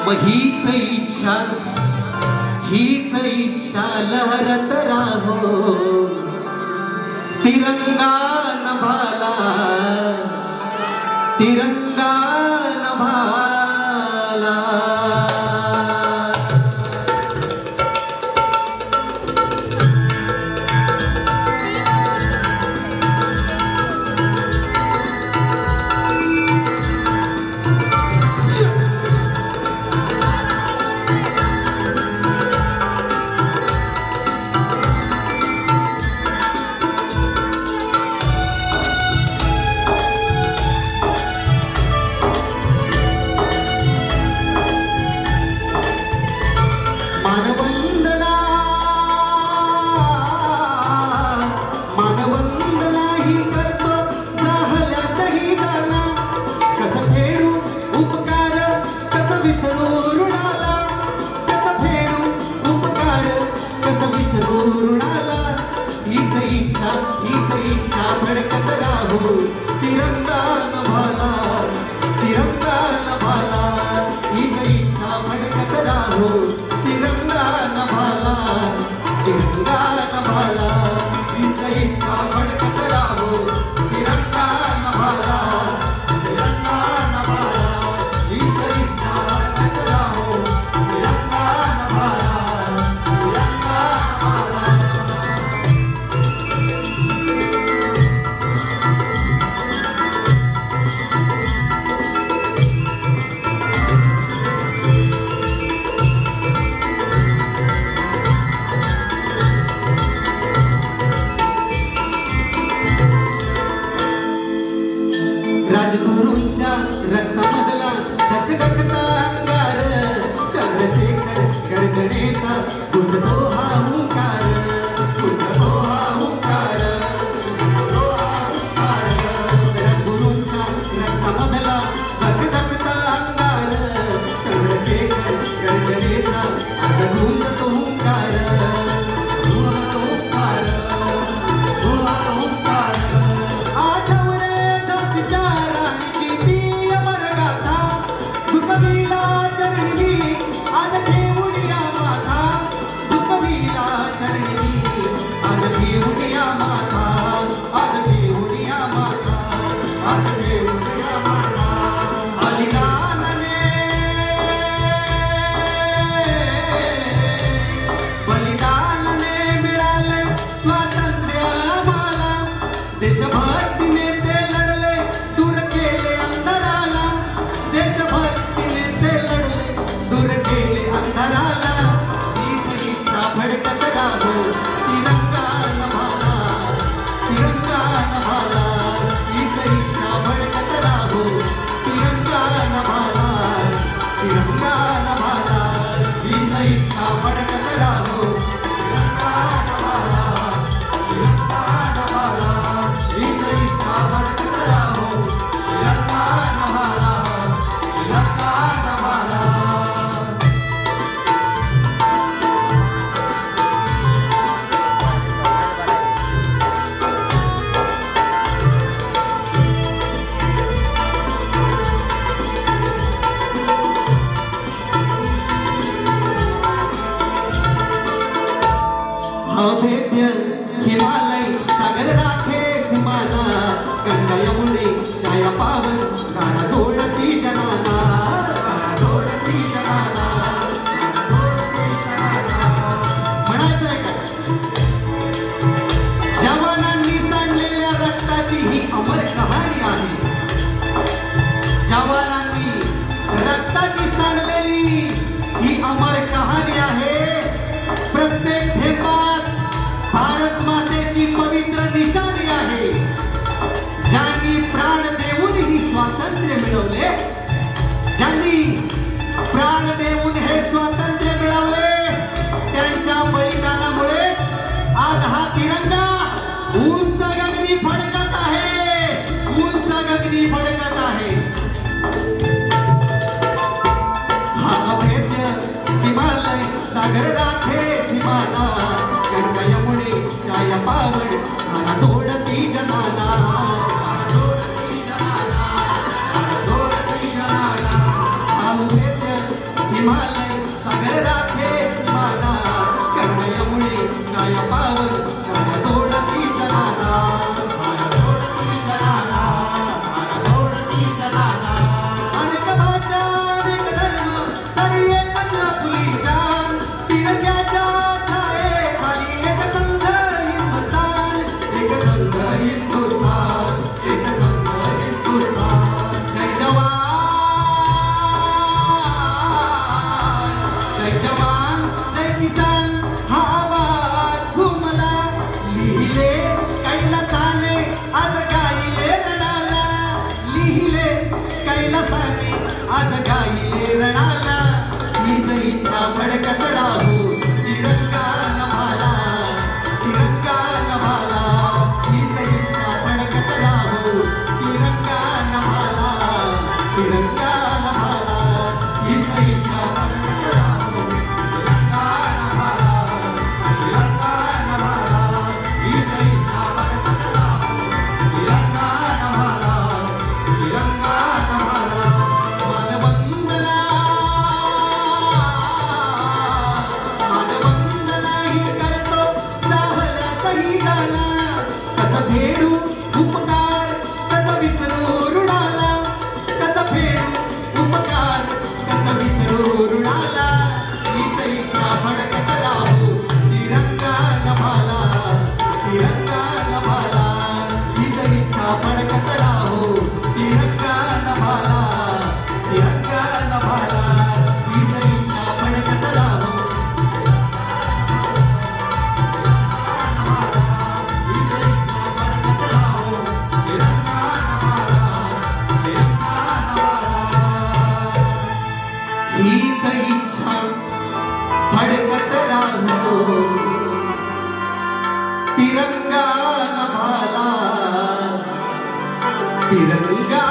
मग हीच इच्छा लहरत राहो तिरंगा नभाला तिरंगा नभाला भडकत राहू तिरंगा नभाला तिरंगा नभाला हीच इच्छा भडकत राहू तिरंगा नभाला तिरंगा नभाला हीच इच्छा भडकत राहू तिरंगा नभाला तिरंगा नभाला हीच इच्छा भडकत राहू तिरंगा नभाला तिरंगा नभाला राजगुरूंच्या रत्नामधला धकधकता अंगार चंद्रशेखर गर्जनेचा गुंजतो हा हुंकार गुंजतो हा हुंकार राजगुरूंच्या रत्नामधला धकधकता अंगार चंद्रशेखर गर्जनेचा आता गुंजतो हुंकार देशभक्तीने ते लढले दूर केले अंधाराला देशभक्तीने ते लढले दूर केले अंधाराला हीच इच्छा भडकत राहो तिरंगा नभाला तिरंगा नभाला हीच इच्छा भडकत राहो तिरंगा नभाला तिरंगा नभाला हीच इच्छा भडकत राहो तिरंगा नभाला तिरंगा नभाला हीच इच्छा भडकत राहो तिरंगा नभाला तिरंगा नभाला अभेद्य हिमालय सागर राखे सीमाना गंगा यमुने छाया पावन गारा जोडती जनाना जोडती जनाना म्हणायचंय का जवानांनी सांडलेल्या रक्ताची ही अमर कहाणी आहे जवानांनी रक्ताची सांडलेली ही अमर कहाणी आहे प्रत्येक थेंबात भारत मातेची पवित्र निशाणी आहे ज्यांनी प्राण देऊन ही स्वातंत्र्य मिळवले ज्यांनी प्राण देऊन हे स्वातंत्र्य मिळवले त्यांच्या बलिदानामुळे आज हा तिरंगा उंच गगनी फडकत आहे उंच गगनी फडकत आहे हा अभेद्य हिमालय सागर राखे सीमाना गंगा यमुने छाया पावन गारा जोडती जनाना जोडती जनाना जोडती जनाना हा अभेद्य हिमालय सागर राखे मला कन्हैयामुळे काय पावन काय जोडती सनाना अनेक भाषा अनेक धर्म तरी एकच आपली जाण तिरंग्याच्या छायेखाली एक संघ हिंदुस्थान एक संघ हिंदुस्थान एक संघ हिंदुस्थान जय जवान जय किसान हा आवाज घुमला लिहिले कैलासाने आज गायले रणाला लिहिले कैलासाने आज गायले रणाला हीच इच्छा भडकत राहू तिरंगा नभाला तिरंगा नभाला हीच इच्छा भडकत राहू तिरंगा नभाला तिरंगा नभाला हीच इच्छा भडकत राहू तिरंगा नभाला तिरंगा नभाला हीच इच्छा भडकत राहू तिरंगा नभाला तिरंगा नभाला मानवंदना मानवंदना ही करतो चाहला शहीदाला कसं फेडू उपकार कसं विसरू ऋणाला कसं फेडू उपकार कसं विसरू ऋणाला हीच इच्छा भडकत राहू तिरंगा नभाला तिरंगा नभाला हीच इच्छा भडकत राहू तिरंगा नभाला तिरंगा नभाला हीच इच्छा भडकत राहू हीच इच्छा भडकत राहू तिरंगा नभाला तिरंगा